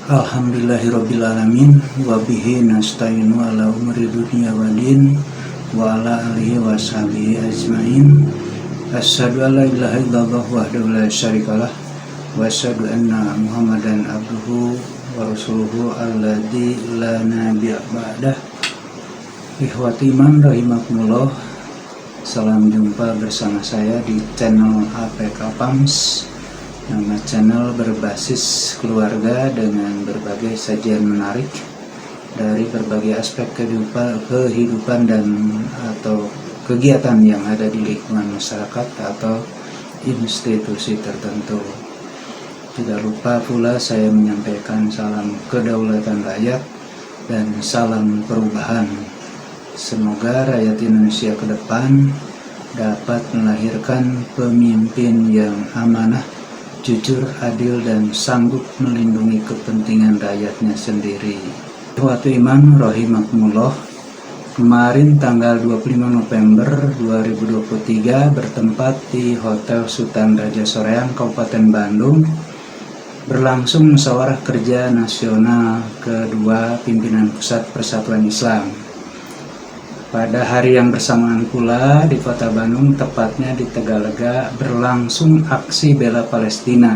Alhamdulillahirrabbilalamin. Wabihi nasta'inu ala umri dunia walin wa ala alihi wa sahbihi ajmain. Asyhadu an la ilaha illallah wahdahu la syarikalah wa asyhadu anna Muhammadan abduhu wa rasuluhu alladzi la nabiyya ba'dah. Ikhwati iman rahimakumullah. Salam jumpa bersama saya di channel APK PAMS, nama channel berbasis keluarga dengan berbagai sajian menarik dari berbagai aspek kehidupan dan atau kegiatan yang ada di lingkungan masyarakat atau institusi tertentu. Tidak lupa pula saya menyampaikan salam kedaulatan rakyat dan salam perubahan. Semoga rakyat Indonesia ke depan dapat melahirkan pemimpin yang amanah, jujur, adil, dan sanggup melindungi kepentingan rakyatnya sendiri. Ikhwati iman rahimakumullah, kemarin tanggal 25 November 2023 bertempat di Hotel Sultan Raja Soreang, Kabupaten Bandung, berlangsung musyawarah kerja nasional kedua pimpinan Pusat Persatuan Islam. Pada hari yang bersamaan pula di kota Bandung, tepatnya di Tegalega, berlangsung aksi bela Palestina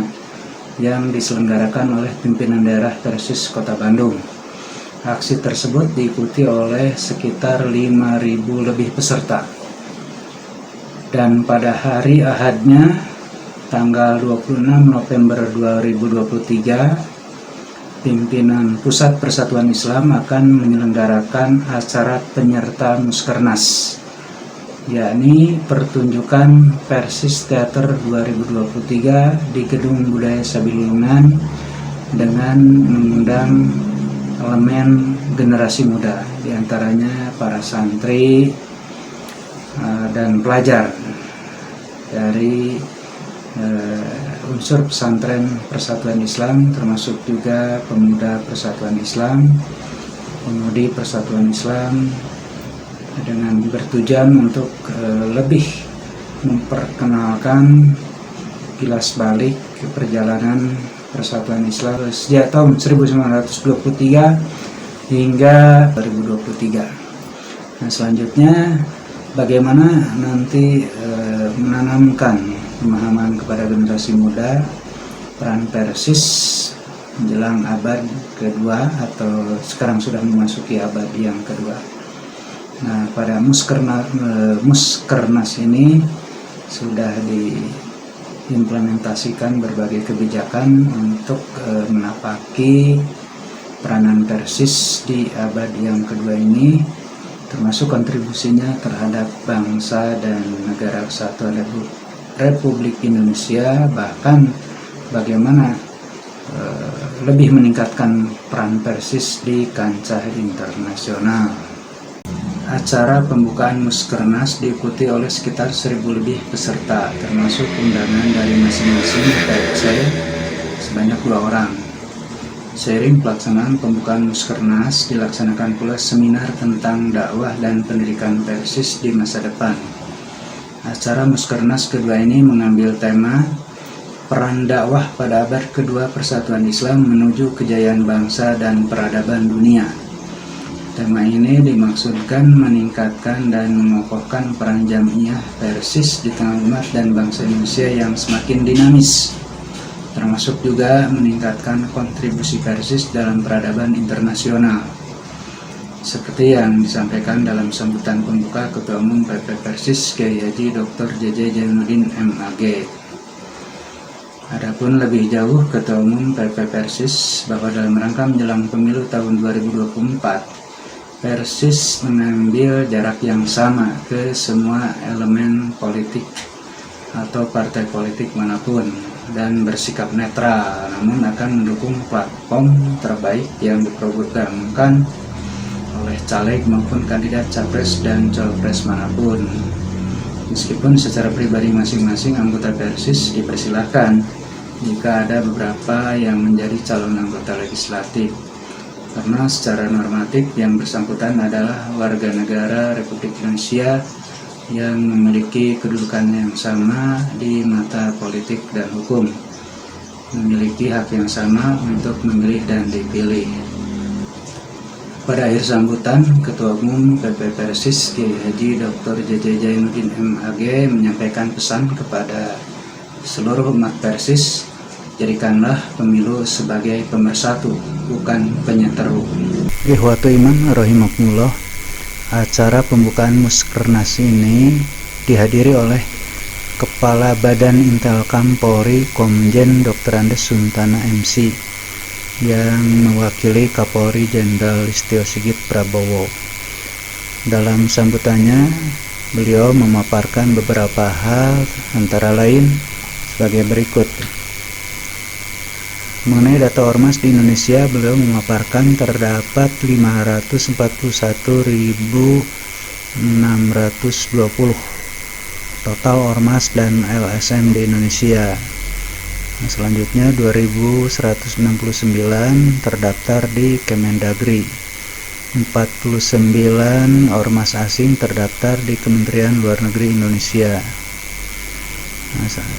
yang diselenggarakan oleh pimpinan daerah Persis Kota Bandung. Aksi tersebut diikuti oleh sekitar 5.000 lebih peserta. Dan pada hari Ahadnya, tanggal 26 November 2023, pimpinan Pusat Persatuan Islam akan menyelenggarakan acara penyerta Muskernas, yakni pertunjukan Persis Theater 2023 di Gedung Budaya Sabilingan dengan mengundang elemen generasi muda, diantaranya para santri dan pelajar dari unsur pesantren Persatuan Islam, termasuk juga pemuda Persatuan Islam, pemudi Persatuan Islam, dengan bertujuan untuk lebih memperkenalkan kilas balik perjalanan Persatuan Islam sejak tahun 1923 hingga 2023. Nah, selanjutnya bagaimana nanti menanamkan pemahaman kepada generasi muda peran Persis menjelang abad kedua atau sekarang sudah memasuki abad yang kedua. Nah, pada Muskernas ini sudah diimplementasikan berbagai kebijakan untuk menapaki peranan Persis di abad yang kedua ini, termasuk kontribusinya terhadap bangsa dan negara kesatuan Republik Indonesia, bahkan bagaimana lebih meningkatkan peran Persis di kancah internasional. Acara pembukaan Muskernas diikuti oleh sekitar 1.000 lebih peserta, termasuk undangan dari masing-masing PPC sebanyak 2 orang. Seiring pelaksanaan pembukaan Muskernas, dilaksanakan pula seminar tentang dakwah dan pendidikan Persis di masa depan. Acara Muskernas kedua ini mengambil tema peran dakwah pada abad kedua Persatuan Islam menuju kejayaan bangsa dan peradaban dunia. Tema ini dimaksudkan meningkatkan dan mengokohkan peran jamiah Persis di tengah umat dan bangsa Indonesia yang semakin dinamis, termasuk juga meningkatkan kontribusi Persis dalam peradaban internasional, seperti yang disampaikan dalam sambutan pembuka Ketua Umum PP Persis Kiai Haji Dr. JJ Jainuddin MAG. Adapun lebih jauh, Ketua Umum PP Persis bahwa dalam rangka menjelang pemilu tahun 2024, Persis mengambil jarak yang sama ke semua elemen politik atau partai politik manapun dan bersikap netral, namun akan mendukung platform terbaik yang diprogramkan oleh caleg maupun kandidat capres dan cawapres manapun. Meskipun secara pribadi masing-masing anggota Persis dipersilahkan jika ada beberapa yang menjadi calon anggota legislatif, karena secara normatif yang bersangkutan adalah warga negara Republik Indonesia yang memiliki kedudukan yang sama di mata politik dan hukum. memiliki hak yang sama untuk memilih dan dipilih. Pada akhir sambutan, Ketua Umum PP Persis Kiai Haji Dr. JJ Zainuddin MAG menyampaikan pesan kepada seluruh umat Persis, jadikanlah pemilu sebagai pemersatu, bukan penyeteru. Ikhwatu iman rahimakumullah, acara pembukaan Muskernas ini dihadiri oleh Kepala Badan Intelkam Polri Komjen Dr. Andes Suntana MC yang mewakili Kapolri Jenderal Listio Sigit Prabowo. Dalam sambutannya, beliau memaparkan beberapa hal antara lain sebagai berikut. Mengenai data ormas di Indonesia, beliau memaparkan terdapat 541.620 total ormas dan LSM di Indonesia. Selanjutnya 2.169 terdaftar di Kemendagri, 49 ormas asing terdaftar di Kementerian Luar Negeri Indonesia.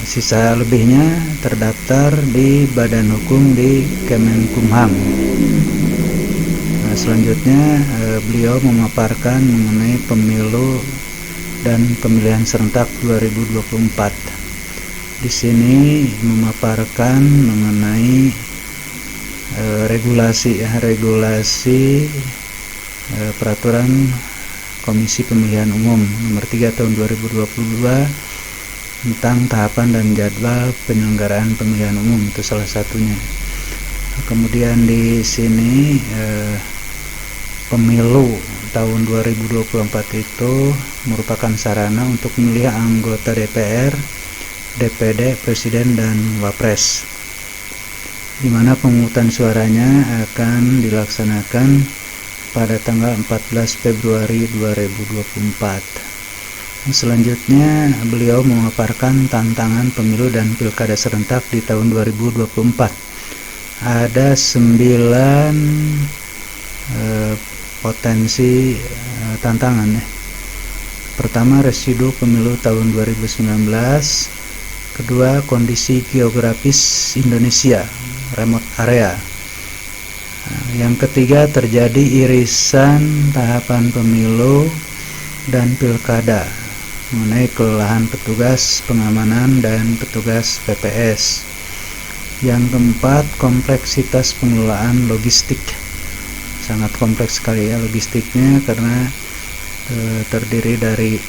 Sisa lebihnya terdaftar di badan hukum di Kemenkumham. Selanjutnya beliau memaparkan mengenai pemilu dan pemilihan serentak 2024. Di sini memaparkan mengenai regulasi peraturan Komisi Pemilihan Umum nomor 3 tahun 2022 tentang tahapan dan jadwal penyelenggaraan pemilihan umum, itu salah satunya. Kemudian di sini pemilu tahun 2024 itu merupakan sarana untuk memilih anggota DPR, DPD, Presiden, dan Wapres, di mana pemungutan suaranya akan dilaksanakan pada tanggal 14 Februari 2024. Selanjutnya beliau memaparkan tantangan pemilu dan pilkada serentak di tahun 2024. Ada 9 potensi tantangan ya. Pertama, residu pemilu tahun 2019. Kedua, kondisi geografis Indonesia, remote area. Yang ketiga, terjadi irisan tahapan pemilu dan pilkada mengenai kelelahan petugas pengamanan dan petugas PPS. Yang keempat, kompleksitas pengelolaan logistik. Sangat kompleks sekali ya logistiknya, karena terdiri dari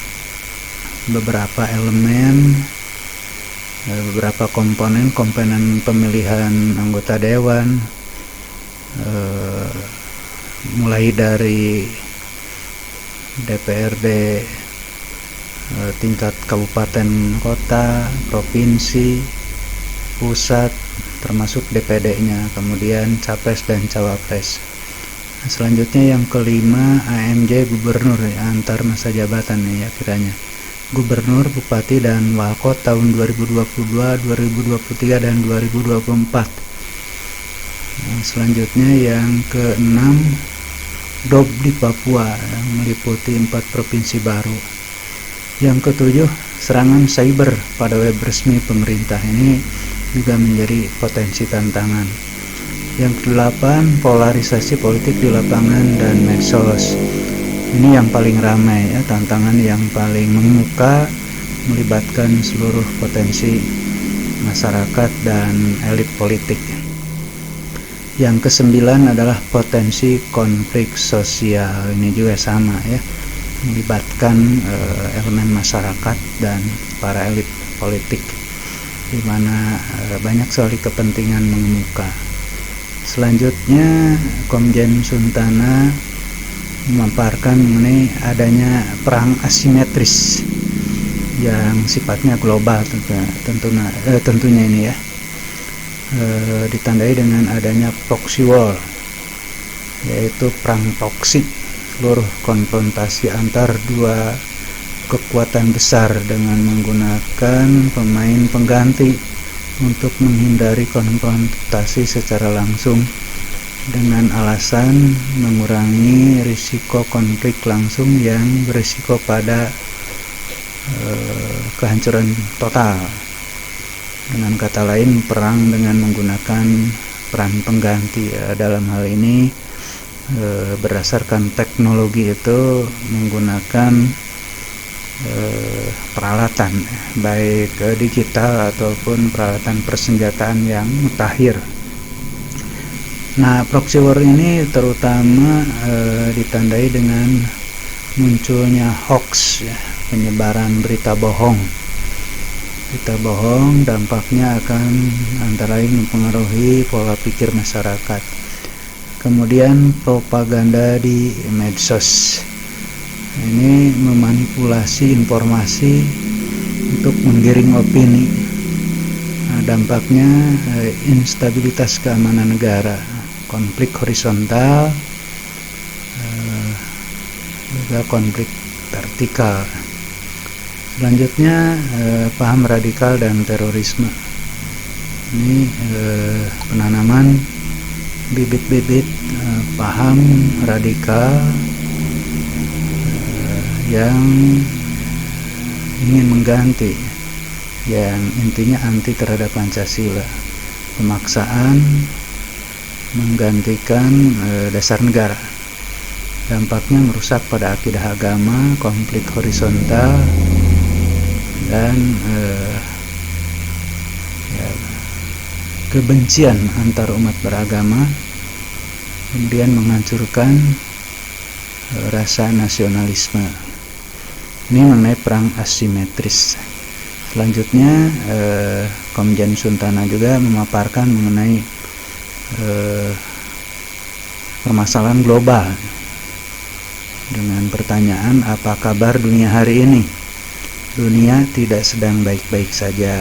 beberapa elemen, beberapa komponen pemilihan anggota dewan, mulai dari DPRD tingkat kabupaten, kota, provinsi, pusat, termasuk DPD-nya, kemudian capres dan cawapres. Selanjutnya yang kelima, AMJ gubernur ya, antar masa jabatan ya kiranya. Gubernur, bupati, dan wakot tahun 2022, 2023, dan 2024. Selanjutnya yang keenam, DOB di Papua yang meliputi 4 provinsi baru. Yang ketujuh, serangan cyber pada web resmi pemerintah, ini juga menjadi potensi tantangan. Yang kedelapan, polarisasi politik di lapangan dan medsos. Ini yang paling ramai ya, tantangan yang paling mengemuka, melibatkan seluruh potensi masyarakat dan elit politik. Yang kesembilan adalah potensi konflik sosial. Ini juga sama ya, melibatkan elemen masyarakat dan para elit politik, di mana banyak sekali kepentingan mengemuka. Selanjutnya, Komjen Suntana memaparkan mengenai adanya perang asimetris yang sifatnya global tentunya ini ya, ditandai dengan adanya proxy war, yaitu perang proksi, seluruh konfrontasi antar dua kekuatan besar dengan menggunakan pemain pengganti untuk menghindari konfrontasi secara langsung, dengan alasan mengurangi risiko konflik langsung yang berisiko pada kehancuran total. Dengan kata lain, perang dengan menggunakan peran pengganti. Dalam hal ini berdasarkan teknologi itu menggunakan peralatan baik digital ataupun peralatan persenjataan yang mutakhir. Nah, proxy war ini terutama ditandai dengan munculnya hoax, penyebaran berita bohong. Berita bohong dampaknya akan antara lain mempengaruhi pola pikir masyarakat. Kemudian propaganda di medsos. Ini memanipulasi informasi untuk menggiring opini. Nah, dampaknya instabilitas keamanan negara, konflik horizontal, juga konflik vertikal. Selanjutnya paham radikal dan terorisme. Ini penanaman bibit-bibit paham radikal yang ingin mengganti, yang intinya anti terhadap Pancasila, pemaksaan menggantikan dasar negara. Dampaknya merusak pada akidah agama, konflik horizontal, dan kebencian antar umat beragama, kemudian menghancurkan rasa nasionalisme. Ini mengenai perang asimetris. Selanjutnya Komjen Suntana juga memaparkan mengenai permasalahan global dengan pertanyaan, apa kabar dunia hari ini? Dunia tidak sedang baik-baik saja.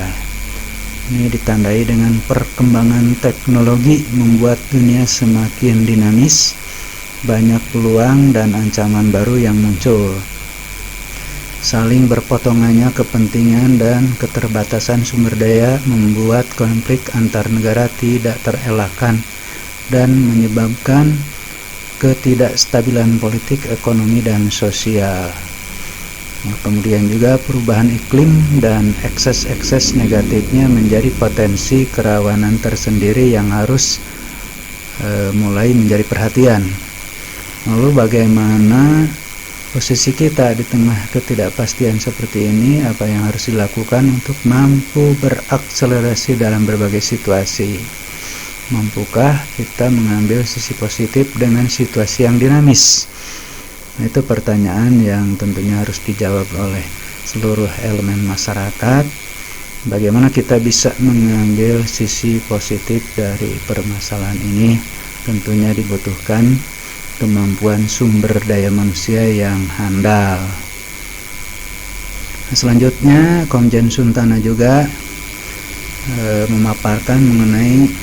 Ini ditandai dengan perkembangan teknologi membuat dunia semakin dinamis, banyak peluang dan ancaman baru yang muncul. Saling berpotongannya kepentingan dan keterbatasan sumber daya membuat konflik antar negara tidak terelakkan dan menyebabkan ketidakstabilan politik, ekonomi, dan sosial. Nah, kemudian juga perubahan iklim dan ekses-ekses negatifnya menjadi potensi kerawanan tersendiri yang harus mulai menjadi perhatian. Lalu bagaimana posisi kita di tengah ketidakpastian seperti ini? Apa yang harus dilakukan untuk mampu berakselerasi dalam berbagai situasi? Mampukah kita mengambil sisi positif dengan situasi yang dinamis? Nah, itu pertanyaan yang tentunya harus dijawab oleh seluruh elemen masyarakat. Bagaimana kita bisa mengambil sisi positif dari permasalahan ini? Tentunya dibutuhkan kemampuan sumber daya manusia yang handal. Nah, selanjutnya Komjen Suntana juga memaparkan mengenai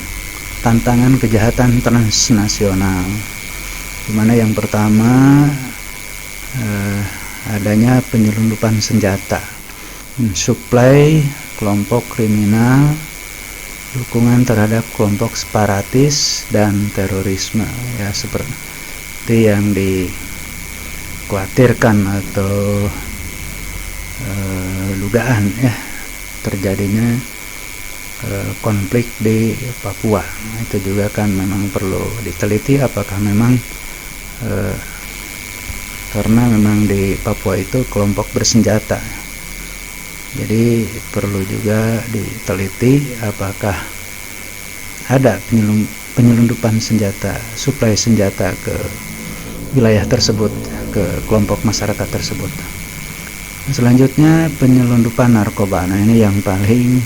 tantangan kejahatan transnasional, di mana yang pertama adanya penyelundupan senjata, mensuplai kelompok kriminal, dukungan terhadap kelompok separatis dan terorisme, ya seperti yang dikhawatirkan atau dugaan ya terjadinya konflik di Papua. Itu juga kan memang perlu diteliti apakah memang karena memang di Papua itu kelompok bersenjata, jadi perlu juga diteliti apakah ada penyelundupan senjata, suplai senjata ke wilayah tersebut, ke kelompok masyarakat tersebut. Selanjutnya penyelundupan narkoba. Nah, ini yang paling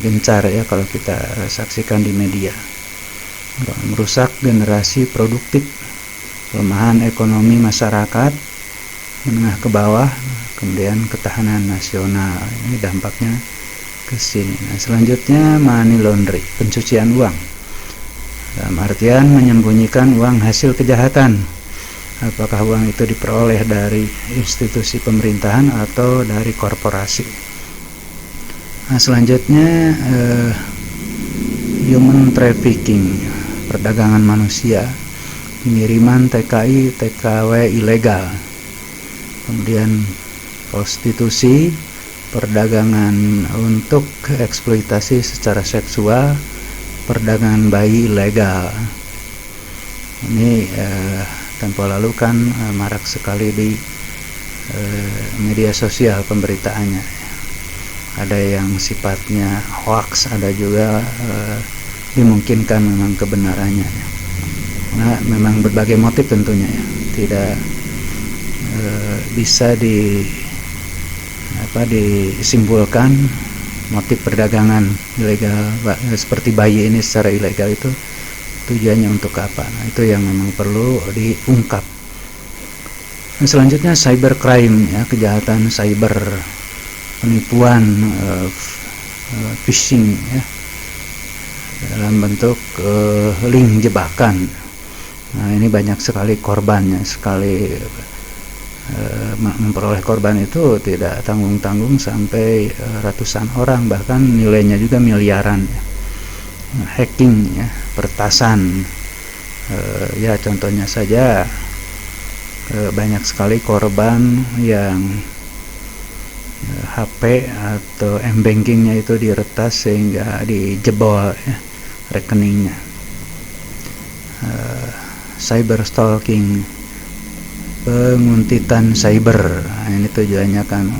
gencar ya kalau kita saksikan di media, merusak generasi produktif, pelemahan ekonomi masyarakat menengah ke bawah, kemudian ketahanan nasional. Ini dampaknya ke sini. Nah, selanjutnya money laundry, pencucian uang. Dalam artian menyembunyikan uang hasil kejahatan. Apakah uang itu diperoleh dari institusi pemerintahan atau dari korporasi. Nah, selanjutnya human trafficking, perdagangan manusia, pengiriman TKI, TKW ilegal, kemudian prostitusi, perdagangan untuk eksploitasi secara seksual, perdagangan bayi ilegal. Ini tempo lalu kan marak sekali di media sosial pemberitaannya. Ada yang sifatnya hoax, ada juga dimungkinkan memang kebenarannya. Nah, memang berbagai motif tentunya ya, tidak bisa disimpulkan motif perdagangan ilegal seperti bayi ini secara ilegal itu tujuannya untuk apa. Nah, itu yang memang perlu diungkap. Dan selanjutnya cybercrime ya, kejahatan cyber, penipuan, phishing ya, dalam bentuk link jebakan. Nah, ini banyak sekali korbannya, sekali memperoleh korban itu tidak tanggung-tanggung sampai ratusan orang, bahkan nilainya juga miliaran ya. Hacking ya, peretasan ya, contohnya saja banyak sekali korban yang HP atau m-bankingnya itu diretas sehingga dijebol ya, rekeningnya. Cyber stalking, penguntitan cyber, nah, ini tujuannya kan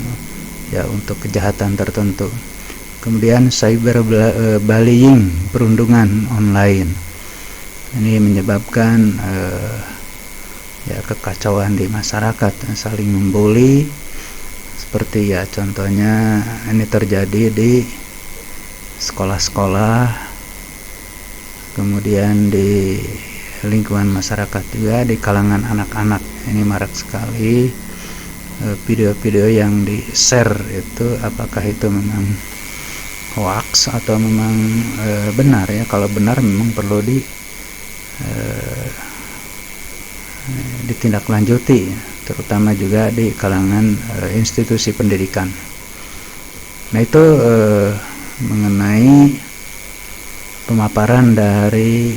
ya untuk kejahatan tertentu. Kemudian cyber bullying, perundungan online, ini menyebabkan ya kekacauan di masyarakat, saling membuli, seperti ya contohnya ini terjadi di sekolah-sekolah, kemudian di lingkungan masyarakat juga, di kalangan anak-anak. Ini marak sekali video-video yang di-share itu, apakah itu memang hoax atau memang benar ya. Kalau benar memang perlu ditindaklanjuti ya, terutama juga di kalangan institusi pendidikan. Nah, itu mengenai pemaparan dari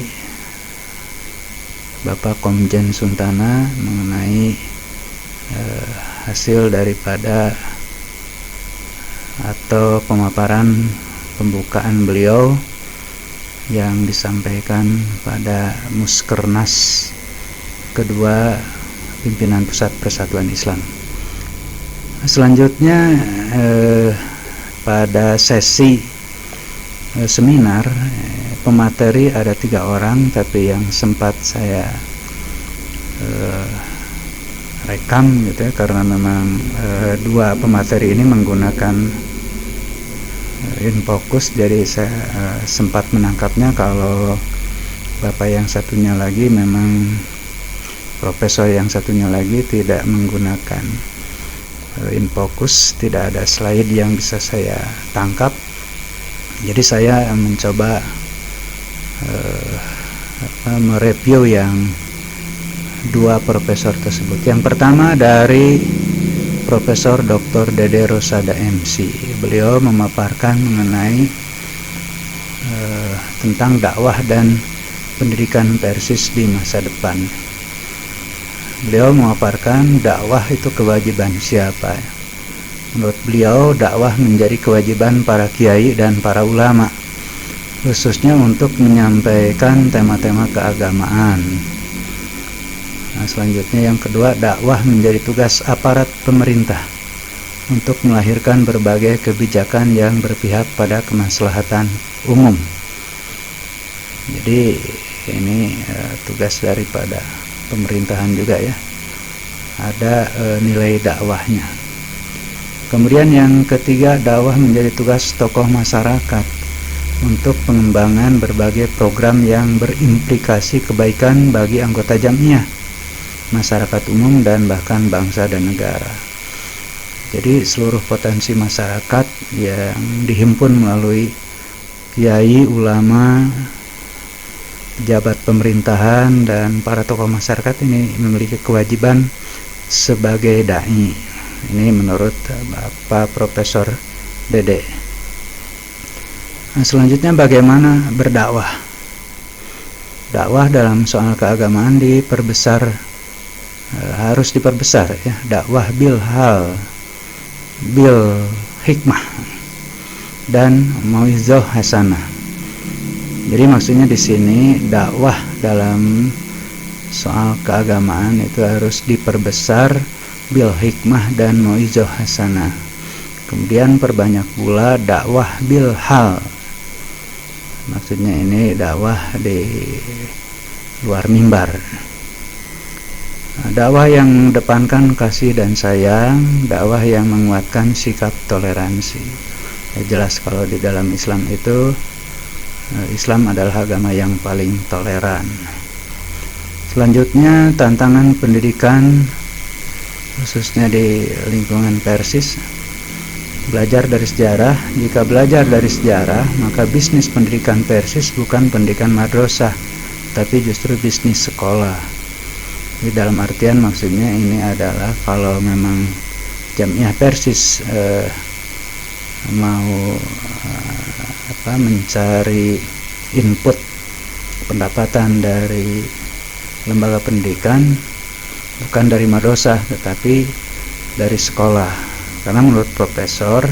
Bapak Komjen Suntana mengenai hasil daripada atau pemaparan pembukaan beliau yang disampaikan pada Muskernas kedua Pimpinan Pusat Persatuan Islam. Selanjutnya pada sesi seminar pemateri ada 3 orang, tapi yang sempat saya rekam gitu ya, karena memang 2 pemateri ini menggunakan InFocus, jadi saya sempat menangkapnya. Kalau bapak yang satunya lagi, memang profesor yang satunya lagi tidak menggunakan InFocus, tidak ada slide yang bisa saya tangkap. Jadi saya mencoba mereview yang 2 profesor tersebut. Yang pertama dari Profesor Dr. Dede Rosada MC. Beliau memaparkan mengenai tentang dakwah dan pendidikan Persis di masa depan. Beliau memaparkan dakwah itu kewajiban siapa. Menurut beliau, dakwah menjadi kewajiban para kiai dan para ulama, khususnya untuk menyampaikan tema-tema keagamaan. Nah, selanjutnya yang kedua, dakwah menjadi tugas aparat pemerintah untuk melahirkan berbagai kebijakan yang berpihak pada kemaslahatan umum. Jadi ini tugas daripada pemerintahan juga ya, ada nilai dakwahnya. Kemudian yang ketiga, dakwah menjadi tugas tokoh masyarakat untuk pengembangan berbagai program yang berimplikasi kebaikan bagi anggota jamiah, masyarakat umum, dan bahkan bangsa dan negara. Jadi seluruh potensi masyarakat yang dihimpun melalui kiai, ulama, pejabat pemerintahan, dan para tokoh masyarakat ini memiliki kewajiban sebagai dai. Ini menurut Bapak Profesor Dede. Nah, selanjutnya bagaimana berdakwah. Dakwah dalam soal keagamaan diperbesar, harus diperbesar ya. Dakwah bil hikmah dan mauizah hasanah. Jadi maksudnya di sini dakwah dalam soal keagamaan itu harus diperbesar bil hikmah dan mauizah hasanah. Kemudian perbanyak pula dakwah bil hal. Maksudnya ini dakwah di luar mimbar. Dakwah yang mengedepankan kasih dan sayang, dakwah yang menguatkan sikap toleransi. Jelas kalau di dalam Islam itu, Islam adalah agama yang paling toleran. Selanjutnya tantangan pendidikan khususnya di lingkungan Persis, belajar dari sejarah. Jika belajar dari sejarah, maka bisnis pendidikan Persis bukan pendidikan madrasah, tapi justru bisnis sekolah. Di dalam artian maksudnya ini adalah kalau memang Jamiah Persis mau mencari input pendapatan dari lembaga pendidikan, bukan dari madrasah tetapi dari sekolah. Karena menurut profesor,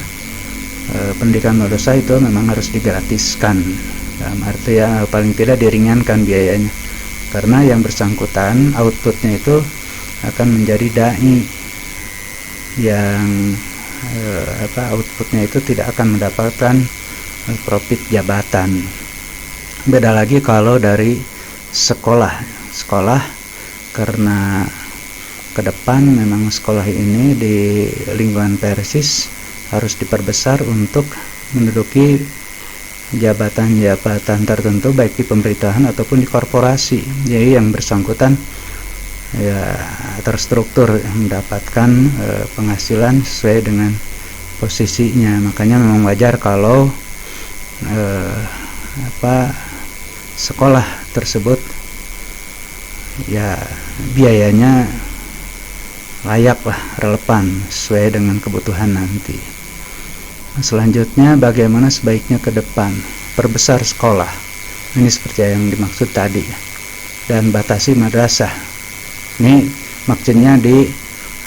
pendidikan madrasah itu memang harus digratiskan, dalam arti ya paling tidak diringankan biayanya, karena yang bersangkutan outputnya itu akan menjadi dai yang outputnya itu tidak akan mendapatkan profit jabatan. Beda lagi kalau dari sekolah karena ke depan memang sekolah ini di lingkungan Persis harus diperbesar untuk menduduki jabatan-jabatan tertentu baik di pemerintahan ataupun di korporasi. Jadi yang bersangkutan ya terstruktur mendapatkan penghasilan sesuai dengan posisinya. Makanya memang wajar kalau sekolah tersebut ya biayanya layak lah, relevan sesuai dengan kebutuhan nanti. Selanjutnya bagaimana sebaiknya ke depan, perbesar sekolah, ini seperti yang dimaksud tadi, dan batasi madrasah. Ini maksudnya di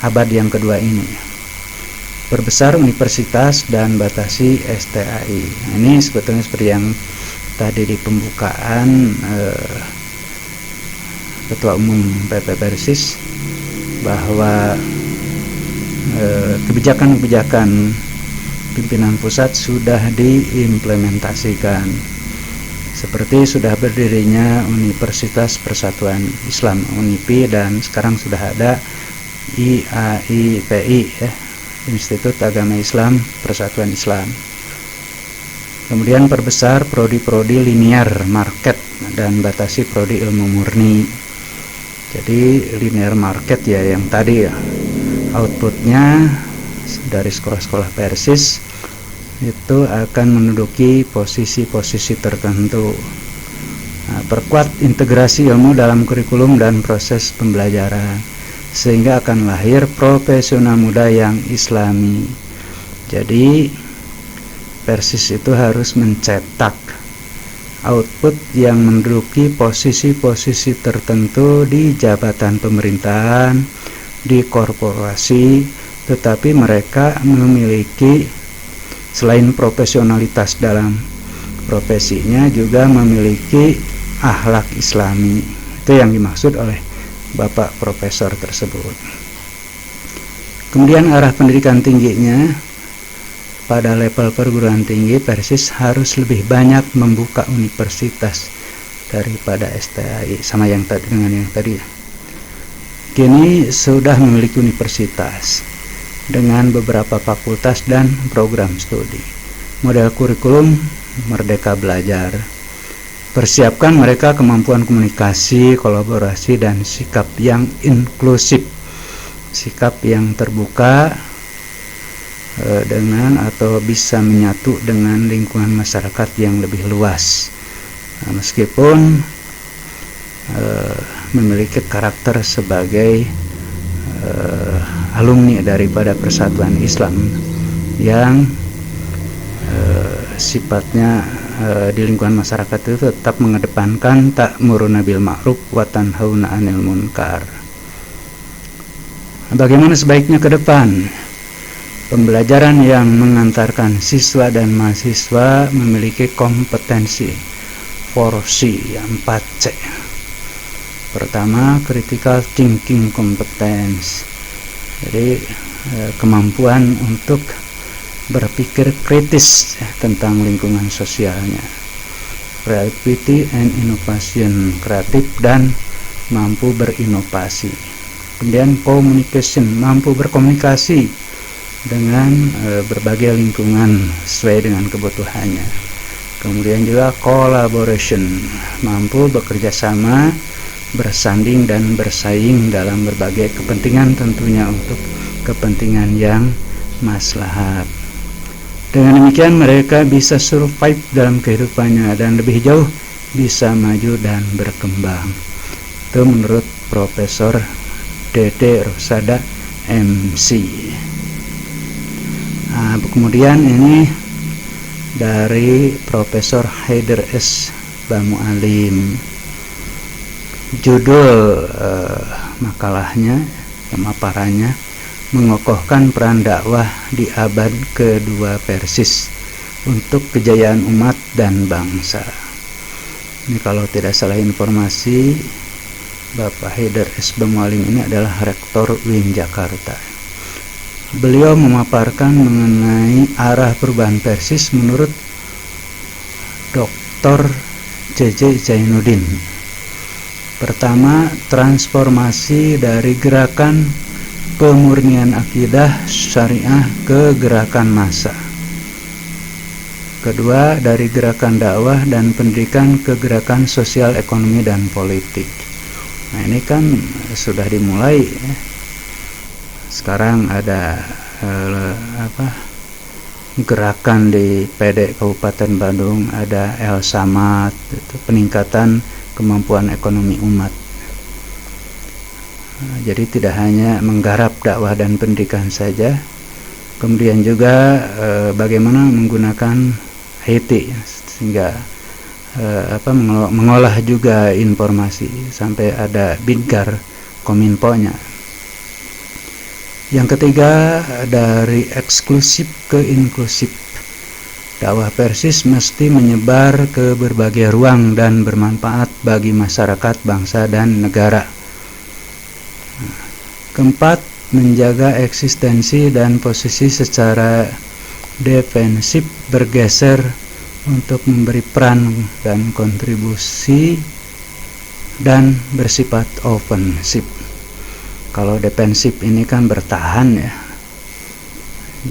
abad yang kedua ini, perbesar universitas dan batasi STAI. Ini sebetulnya seperti yang tadi di pembukaan Ketua Umum PP Persis, bahwa kebijakan-kebijakan pimpinan pusat sudah diimplementasikan, seperti sudah berdirinya Universitas Persatuan Islam UNIPI, dan sekarang sudah ada IAIPI Institut Agama Islam Persatuan Islam. Kemudian perbesar prodi-prodi linear market dan batasi prodi ilmu murni. Jadi linear market ya yang tadi ya, outputnya dari sekolah-sekolah Persis itu akan menduduki posisi-posisi tertentu. Perkuat integrasi ilmu dalam kurikulum dan proses pembelajaran, sehingga akan lahir profesional muda yang islami. Jadi Persis itu harus mencetak output yang menduduki posisi-posisi tertentu di jabatan pemerintahan, di korporasi, tetapi mereka memiliki, selain profesionalitas dalam profesinya, juga memiliki akhlak islami. Itu yang dimaksud oleh Bapak Profesor tersebut. Kemudian arah pendidikan tingginya, pada level perguruan tinggi Persis harus lebih banyak membuka universitas daripada STAI, sama yang tadi dengan yang tadi. Kini sudah memiliki universitas dengan beberapa fakultas dan program studi. Model kurikulum Merdeka Belajar. Persiapkan mereka kemampuan komunikasi, kolaborasi, dan sikap yang inklusif, sikap yang terbuka dengan atau bisa menyatu dengan lingkungan masyarakat yang lebih luas, meskipun memiliki karakter sebagai alumni daripada Persatuan Islam yang sifatnya di lingkungan masyarakat itu tetap mengedepankan ta'muruna bil ma'ruf wa tanhauna 'anil munkar. Bagaimana sebaiknya ke depan? Pembelajaran yang mengantarkan siswa dan mahasiswa memiliki kompetensi 4C, 4C. Pertama, critical thinking competence. Jadi kemampuan untuk berpikir kritis tentang lingkungan sosialnya. Creativity and innovation, kreatif dan mampu berinovasi. Kemudian communication, mampu berkomunikasi dengan berbagai lingkungan sesuai dengan kebutuhannya. Kemudian juga collaboration, mampu bekerja sama, bersanding dan bersaing dalam berbagai kepentingan, tentunya untuk kepentingan yang maslahat. Dengan demikian mereka bisa survive dalam kehidupannya dan lebih jauh bisa maju dan berkembang. Itu menurut Profesor Dede Rosada MC. Nah, kemudian ini dari Profesor Haider S. Bamualim. Judul makalahnya, pemaparannya, mengokohkan peran dakwah di abad kedua Persis untuk kejayaan umat dan bangsa. Ini kalau tidak salah informasi, Bapak Haider S. Bamualim ini adalah Rektor UIN Jakarta. Beliau memaparkan mengenai arah perubahan Persis menurut Dr. J.J. Zainuddin. Pertama, transformasi dari gerakan pemurnian akidah syariah ke gerakan massa. Kedua, dari gerakan dakwah dan pendidikan ke gerakan sosial, ekonomi, dan politik. Nah, ini kan sudah dimulai ya. Sekarang ada gerakan di PD Kabupaten Bandung, ada El Samad, peningkatan kemampuan ekonomi umat. Jadi tidak hanya menggarap dakwah dan pendidikan saja, kemudian juga bagaimana menggunakan IT sehingga mengolah juga informasi sampai ada Bidgar Kominfo-nya. Yang ketiga, dari eksklusif ke inklusif. Dakwah Persis mesti menyebar ke berbagai ruang dan bermanfaat bagi masyarakat, bangsa, dan negara. Keempat, menjaga eksistensi dan posisi secara defensif, bergeser untuk memberi peran dan kontribusi dan bersifat ofensif. Kalau defensif ini kan bertahan ya,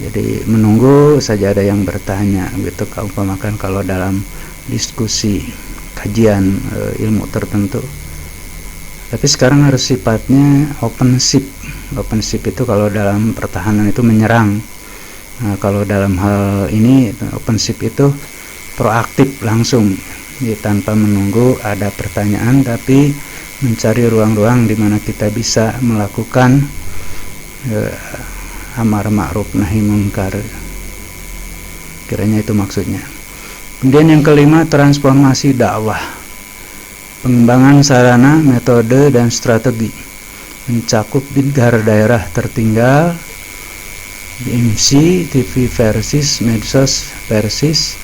jadi menunggu saja ada yang bertanya gitu. Umpamakan kalau dalam diskusi kajian ilmu tertentu, tapi sekarang harus sifatnya offensive. Offensive itu kalau dalam pertahanan itu menyerang. Nah, kalau dalam hal ini offensive itu proaktif langsung, ya, tanpa menunggu ada pertanyaan, tapi mencari ruang-ruang di mana kita bisa melakukan amar ma'ruf nahi munkar. Kiranya itu maksudnya. Kemudian yang kelima, transformasi dakwah. Pengembangan sarana, metode, dan strategi. Mencakup Bidgar daerah tertinggal, BMC, TV Persis, medsos Persis,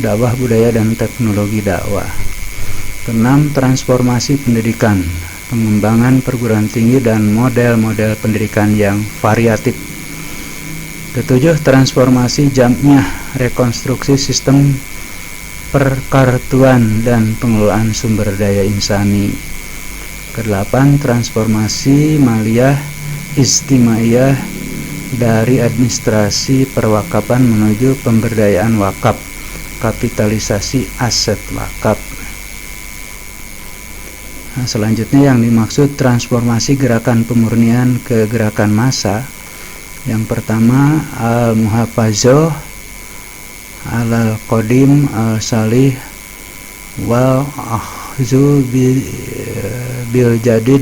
dakwah budaya dan teknologi dakwah. Keenam, transformasi pendidikan, pengembangan perguruan tinggi dan model-model pendidikan yang variatif. Ketujuh, transformasi jamiah, rekonstruksi sistem perkartuan dan pengelolaan sumber daya insani. Kedelapan, transformasi maliyah istimaiyah dari administrasi perwakapan menuju pemberdayaan wakaf, kapitalisasi aset wakaf. Nah, selanjutnya yang dimaksud transformasi gerakan pemurnian ke gerakan massa. Yang pertama, al-muhafazah al-qadim al-salih wal ahzu bil jadid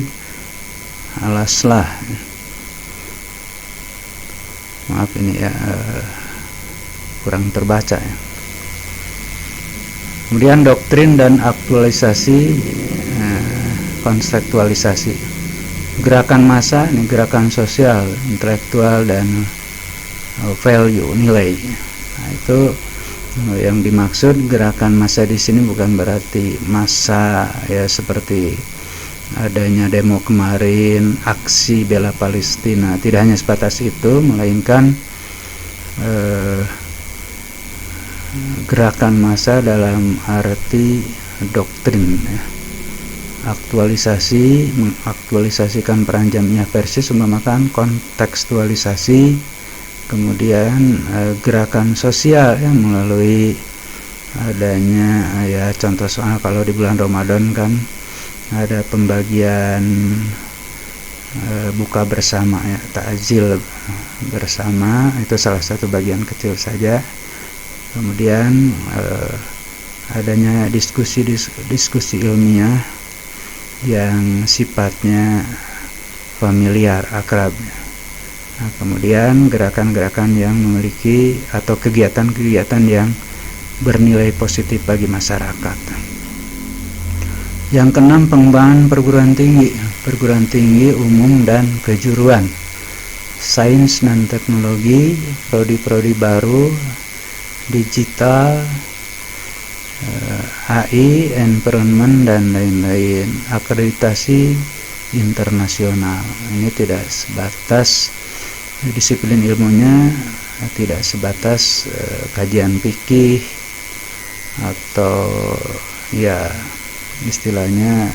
al-aslah. Maaf ini ya, kurang terbaca ya. Kemudian doktrin dan aktualisasi, konseptualisasi. Gerakan massa ini gerakan sosial, intelektual, dan value, nilai. Nah, itu yang dimaksud gerakan massa di sini bukan berarti massa ya seperti adanya demo kemarin, aksi bela Palestina. Tidak hanya sebatas itu, melainkan gerakan massa dalam arti doktrin ya. Mengaktualisasikan peran Jamiah Persis, umpamakan kontekstualisasi, kemudian gerakan sosial ya, melalui adanya ya contoh soal kalau di bulan Ramadan kan ada pembagian buka bersama ya, takjil bersama, itu salah satu bagian kecil saja. Kemudian adanya diskusi ilmiah yang sifatnya familiar, akrab. Nah, kemudian gerakan-gerakan yang memiliki atau kegiatan-kegiatan yang bernilai positif bagi masyarakat. Yang keenam, pengembangan perguruan tinggi umum dan kejuruan, sains dan teknologi, prodi-prodi baru, digital, AI, environment, dan lain-lain, akreditasi internasional. Ini tidak sebatas disiplin ilmunya, tidak sebatas kajian fikih atau ya istilahnya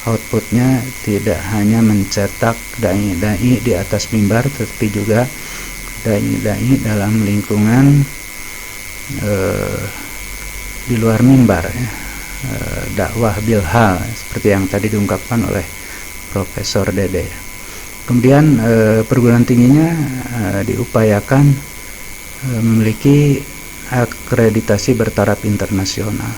outputnya tidak hanya mencetak dai-dai di atas mimbar, tetapi juga dai-dai dalam lingkungan di luar mimbar ya. Dakwah bilhal seperti yang tadi diungkapkan oleh Profesor Dede. Kemudian perguruan tingginya diupayakan memiliki akreditasi bertaraf internasional.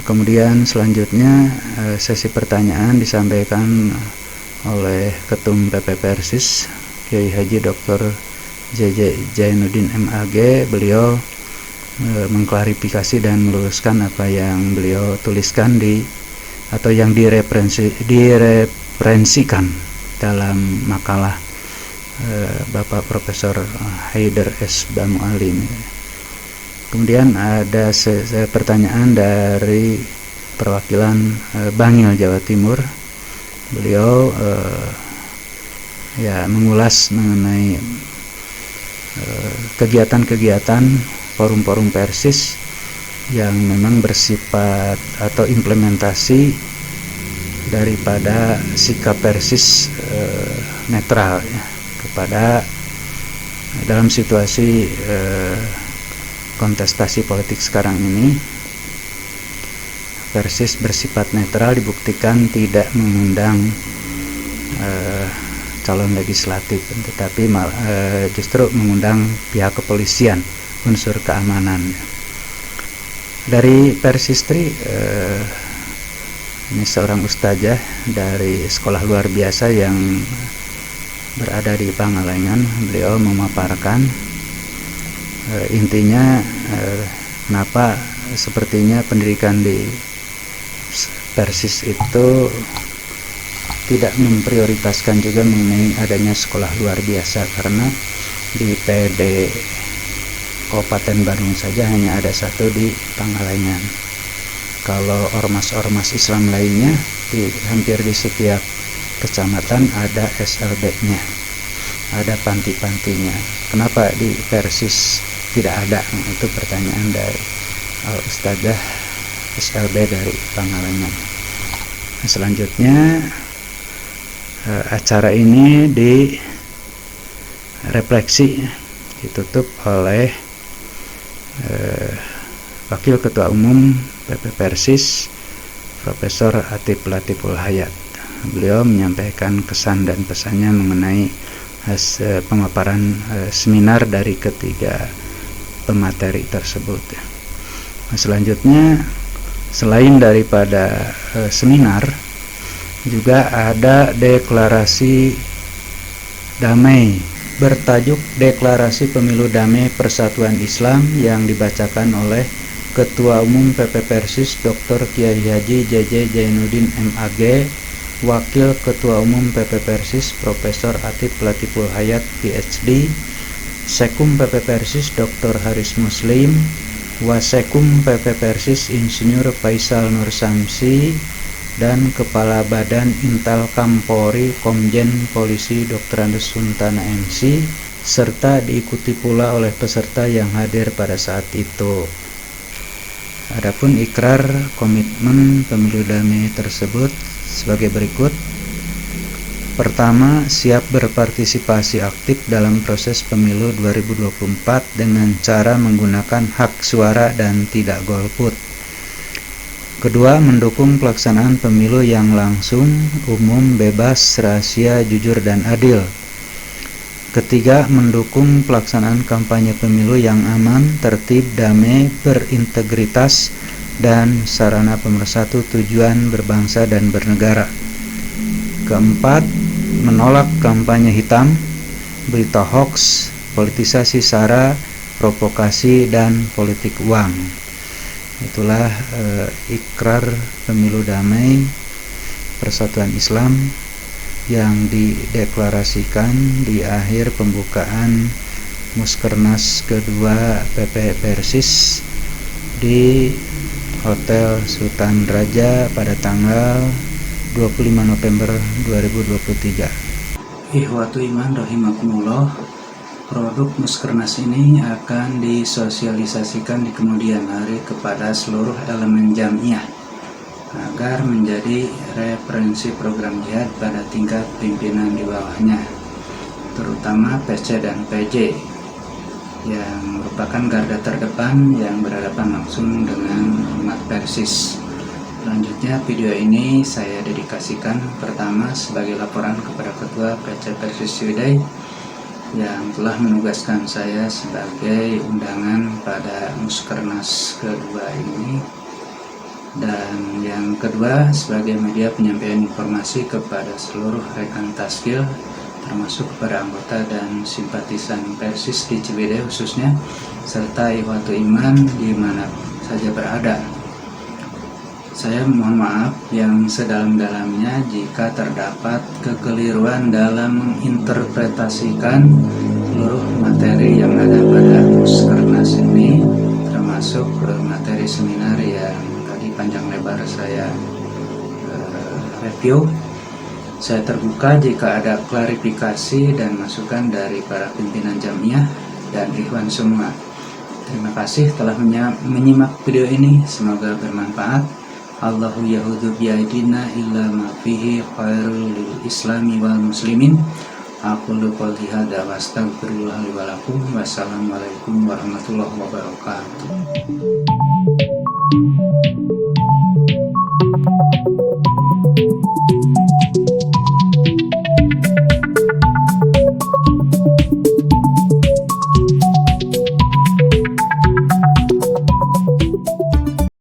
Kemudian selanjutnya sesi pertanyaan disampaikan oleh Ketum PP Persis Kiai Haji Dr. JJ Jainuddin MAG. Beliau mengklarifikasi dan meluruskan apa yang beliau tuliskan atau yang direferensikan dalam makalah Bapak Profesor Haider S. Bamualim. Kemudian ada pertanyaan dari perwakilan Bangil Jawa Timur. Beliau mengulas mengenai kegiatan-kegiatan forum-forum Persis yang memang bersifat atau implementasi daripada sikap Persis netral ya, kepada dalam situasi kontestasi politik sekarang ini. Persis bersifat netral dibuktikan tidak mengundang calon legislatif, tetapi justru mengundang pihak kepolisian, unsur keamanan. Dari Persistri, ini seorang ustazah dari sekolah luar biasa yang berada di Pangalengan. Beliau memaparkan intinya kenapa sepertinya pendidikan di Persis itu tidak memprioritaskan juga mengenai adanya sekolah luar biasa, karena di PD Kabupaten Bandung saja hanya ada satu di Pangalengan. Kalau ormas-ormas Islam lainnya hampir di setiap kecamatan ada SLB-nya, ada panti-pantinya. Kenapa di Persis tidak ada? Itu pertanyaan dari Ustadzah SLB dari Pangalengan. Selanjutnya acara ini direfleksi ditutup oleh Wakil Ketua Umum PP Persis Profesor Atif Latiful Hayat. Beliau menyampaikan kesan dan pesannya mengenai pemaparan seminar dari ketiga pemateri tersebut. Selanjutnya, selain daripada seminar, juga ada deklarasi damai bertajuk Deklarasi Pemilu Damai Persatuan Islam yang dibacakan oleh Ketua Umum PP Persis Dr. Kiai Haji JJ Jainuddin MAG Wakil Ketua Umum PP Persis Profesor Atif Latiful Hayat PhD, Sekum PP Persis Dr. Haris Muslim, Wasekum PP Persis Insinyur Faisal Nur Samsi, dan Kepala Badan Intelkam Polri Komjen Polisi Dr. Andes Suntana MC, serta diikuti pula oleh peserta yang hadir pada saat itu. Adapun ikrar komitmen pemilu damai tersebut sebagai berikut. Pertama, siap berpartisipasi aktif dalam proses pemilu 2024 dengan cara menggunakan hak suara dan tidak golput. Kedua, mendukung pelaksanaan pemilu yang langsung, umum, bebas, rahasia, jujur, dan adil. Ketiga, mendukung pelaksanaan kampanye pemilu yang aman, tertib, damai, berintegritas, dan sarana pemersatu tujuan berbangsa dan bernegara. Keempat, menolak kampanye hitam, berita hoaks, politisasi SARA, provokasi, dan politik uang. Itulah ikrar pemilu damai Persatuan Islam yang dideklarasikan di akhir pembukaan Muskernas kedua PP Persis di Hotel Sultan Raja pada tanggal 25 November 2023. Ikhwatu iman rahimakumullah, produk Muskernas ini akan disosialisasikan di kemudian hari kepada seluruh elemen jamiah agar menjadi referensi program jihad pada tingkat pimpinan di bawahnya, terutama PC dan PJ yang merupakan garda terdepan yang berhadapan langsung dengan umat Persis. Selanjutnya video ini saya dedikasikan pertama sebagai laporan kepada Ketua PC Persis Ciwidey yang telah menugaskan saya sebagai undangan pada Muskernas kedua ini, dan yang kedua sebagai media penyampaian informasi kepada seluruh rekan Taskil, termasuk kepada anggota dan simpatisan Persis di Ciwidey khususnya, serta ikhwatu iman di mana saja berada. Saya mohon maaf yang sedalam-dalamnya jika terdapat kekeliruan dalam menginterpretasikan seluruh materi yang ada pada Muskernas ini, termasuk materi seminar yang panjang lebar saya review. Saya terbuka jika ada klarifikasi dan masukan dari para pimpinan jamiah dan ikhwan semua. Terima kasih telah menyimak video ini, semoga bermanfaat. Allahu yahudu biaidina illa ma fihi khairul lil islami wal muslimin. Aqulu qouli hadza wa astaghfirullah li wa lakum. Wassalamualaikum warahmatullahi wabarakatuh.